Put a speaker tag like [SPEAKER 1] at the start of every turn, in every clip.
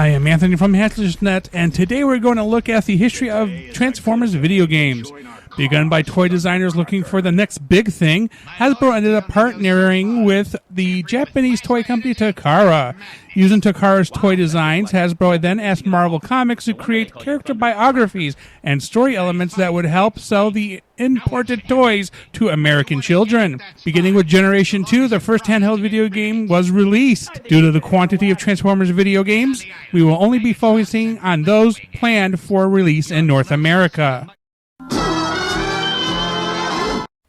[SPEAKER 1] I am Anthony from handhelds.net, and today we're going to look at the history of Transformers video games. Begun by toy designers looking for the next big thing, Hasbro ended up partnering with the Japanese toy company Takara. Using Takara's toy designs, Hasbro then asked Marvel Comics to create character biographies and story elements that would help sell the imported toys to American children. Beginning with Generation 2, the first handheld video game was released. Due to the quantity of Transformers video games, we will only be focusing on those planned for release in North America.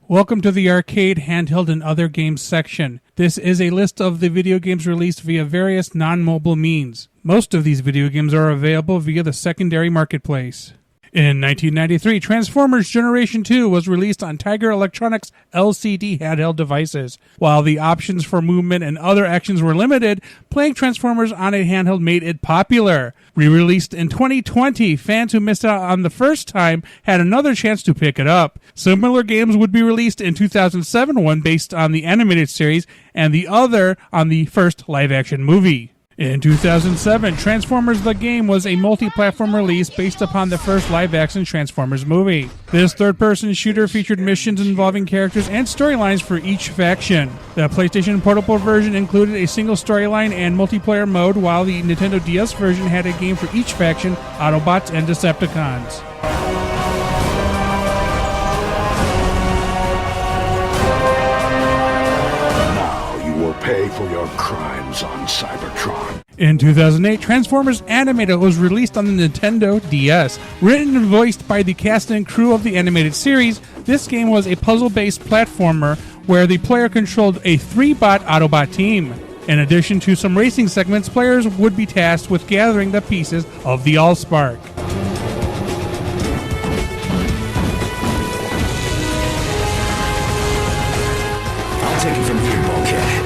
[SPEAKER 1] Welcome to the Arcade, Handheld, and Other Games section. This is a list of the video games released via various non-mobile means. Most of these video games are available via the secondary marketplace. In 1993, Transformers Generation 2 was released on Tiger Electronics' LCD handheld devices. While the options for movement and other actions were limited, playing Transformers on a handheld made it popular. Re-released in 2020, fans who missed out on the first time had another chance to pick it up. Similar games would be released in 2007, one based on the animated series and the other on the first live-action movie. In 2007, Transformers the Game was a multi-platform release based upon the first live-action Transformers movie. This third-person shooter featured missions involving characters and storylines for each faction. The PlayStation Portable version included a single storyline and multiplayer mode, while the Nintendo DS version had a game for each faction, Autobots and Decepticons.
[SPEAKER 2] Pay for your crimes on Cybertron.
[SPEAKER 1] In 2008, Transformers Animated was released on the Nintendo DS. Written and voiced by the cast and crew of the animated series, this game was a puzzle-based platformer where the player controlled a 3-bot Autobot team. In addition to some racing segments, players would be tasked with gathering the pieces of the Allspark.
[SPEAKER 2] I'll take it from here, Bulkhead.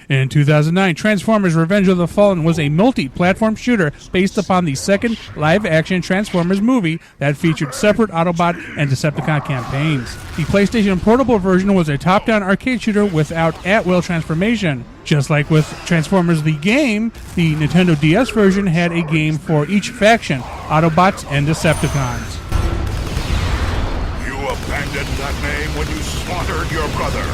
[SPEAKER 1] In 2009, Transformers Revenge of the Fallen was a multi-platform shooter based upon the second live-action Transformers movie that featured separate Autobot and Decepticon campaigns. The PlayStation Portable version was a top-down arcade shooter without at-will transformation. Just like with Transformers the Game, the Nintendo DS version had a game for each faction, Autobots and Decepticons.
[SPEAKER 2] You abandoned that name when you slaughtered your brother.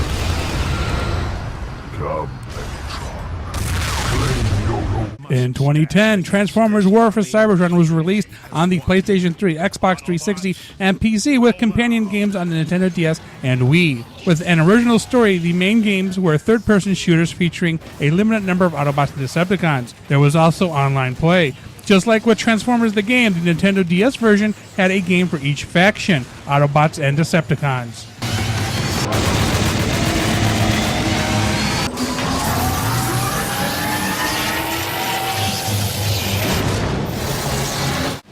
[SPEAKER 1] In 2010, Transformers War for Cybertron was released on the PlayStation 3, Xbox 360, and PC with companion games on the Nintendo DS and Wii. With an original story, the main games were third-person shooters featuring a limited number of Autobots and Decepticons. There was also online play. Just like with Transformers the Game, the Nintendo DS version had a game for each faction, Autobots and Decepticons.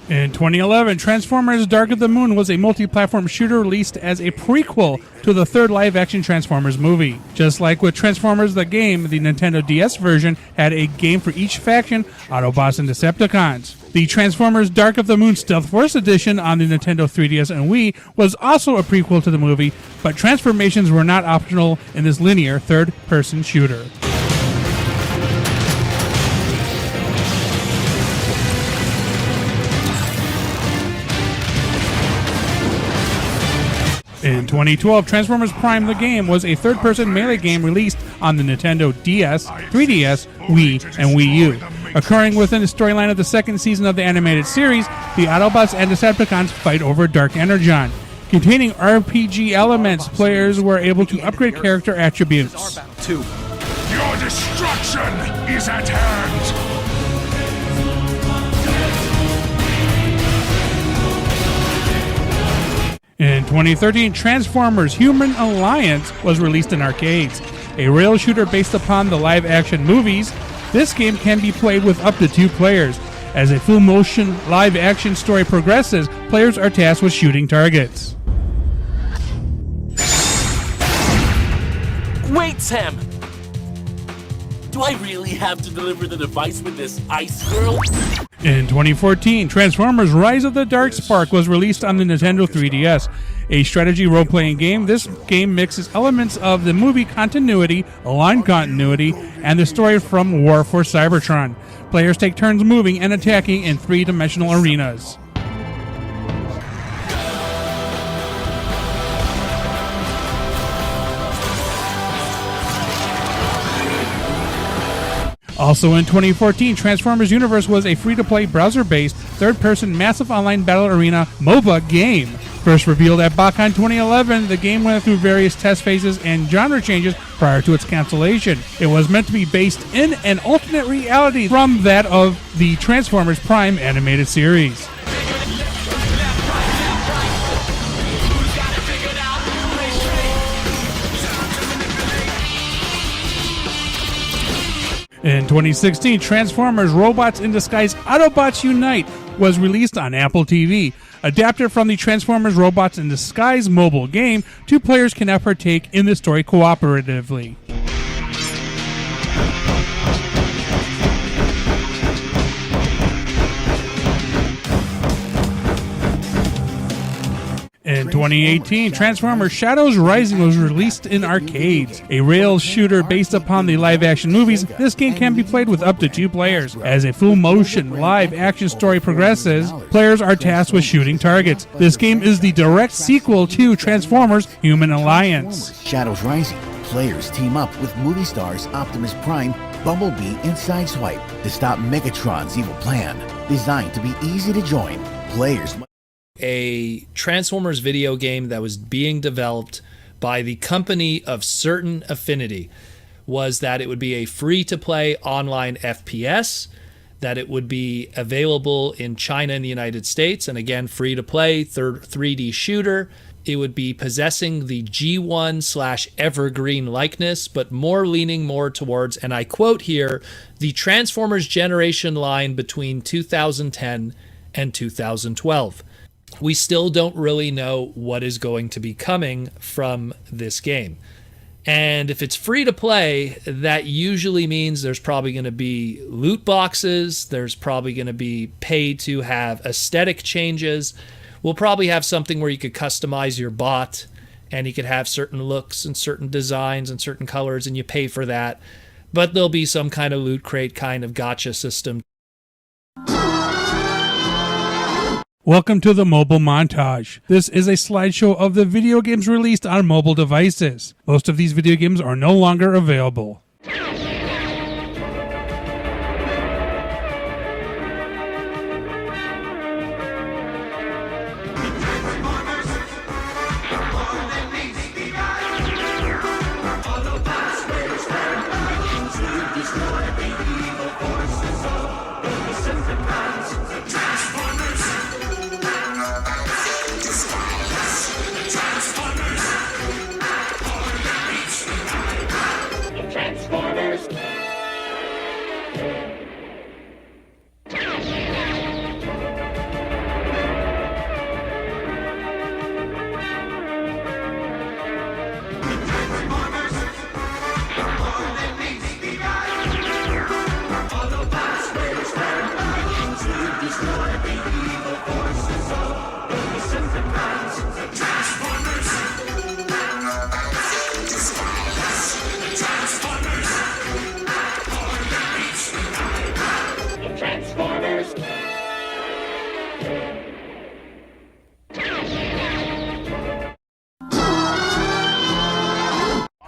[SPEAKER 1] In 2011, Transformers Dark of the Moon was a multi-platform shooter released as a prequel to the third live-action Transformers movie. Just like with Transformers the Game, the Nintendo DS version had a game for each faction, Autobots and Decepticons. The Transformers Dark of the Moon Stealth Force Edition on the Nintendo 3DS and Wii was also a prequel to the movie, but transformations were not optional in this linear third-person shooter. In 2012, Transformers Prime the Game was a third-person melee game released on the Nintendo DS, 3DS, Wii, and Wii U. Occurring within the storyline of the second season of the animated series, the Autobots and Decepticons fight over Dark Energon. Containing RPG elements, players were able to upgrade character attributes.
[SPEAKER 2] Your destruction is at hand!
[SPEAKER 1] In 2013, Transformers Human Alliance was released in arcades. A rail shooter based upon the live-action movies, this game can be played with up to 2 players. As a full-motion live-action story progresses, players are tasked with shooting targets.
[SPEAKER 3] Wait, Sam! Do I really have to deliver the device with this ice girl?
[SPEAKER 1] In 2014, Transformers Rise of the Dark Spark was released on the Nintendo 3DS. A strategy role-playing game, this game mixes elements of the movie continuity, aligned continuity, and the story from War for Cybertron. Players take turns moving and attacking in three-dimensional arenas. Also in 2014, Transformers Universe was a free-to-play browser-based, third-person massive online battle arena MOBA game. First revealed at BotCon 2011, the game went through various test phases and genre changes prior to its cancellation. It was meant to be based in an alternate reality from that of the Transformers Prime animated series. In 2016, Transformers Robots in Disguise Autobots Unite was released on Apple TV. Adapted from the Transformers Robots in Disguise mobile game, two players can now partake in the story cooperatively. In 2018, Transformers Shadows Rising was released in arcades. A rail shooter based upon the live-action movies, this game can be played with up to 2 players. As a full-motion, live-action story progresses, players are tasked with shooting targets. This game is the direct sequel to Transformers Human Alliance.
[SPEAKER 4] Shadows Rising. Players team up with movie stars Optimus Prime, Bumblebee, and Sideswipe to stop Megatron's evil plan. Designed to be easy to join, players...
[SPEAKER 5] A Transformers video game that was being developed by the company of Certain Affinity was that it would be a free-to-play online FPS, that it would be available in China and the United States, and again, free-to-play, 3D shooter. It would be possessing the G1/Evergreen likeness, but leaning more towards, and I quote here, the Transformers generation line between 2010 and 2012. We still don't really know what is going to be coming from this game. And if it's free to play, that usually means there's probably going to be loot boxes, there's probably going to be pay to have aesthetic changes. We'll probably have something where you could customize your bot and you could have certain looks and certain designs and certain colors and you pay for that. But there'll be some kind of loot crate kind of gotcha system.
[SPEAKER 1] Welcome to the Mobile Montage. This is a slideshow of the video games released on mobile devices. Most of these video games are no longer available.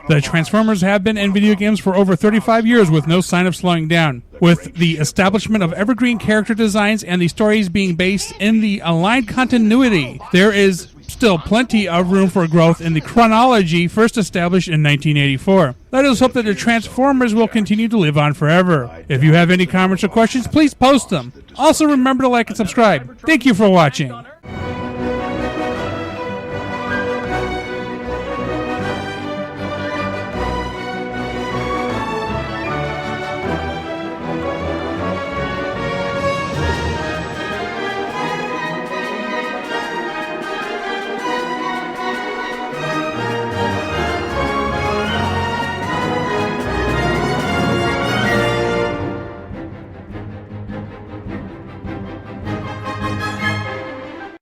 [SPEAKER 1] The Transformers have been in video games for over 35 years with no sign of slowing down. With the establishment of evergreen character designs and the stories being based in the aligned continuity, there is still plenty of room for growth in the chronology first established in 1984. Let us hope that the Transformers will continue to live on forever. If you have any comments or questions, please post them. Also remember to like and subscribe. Thank you for watching.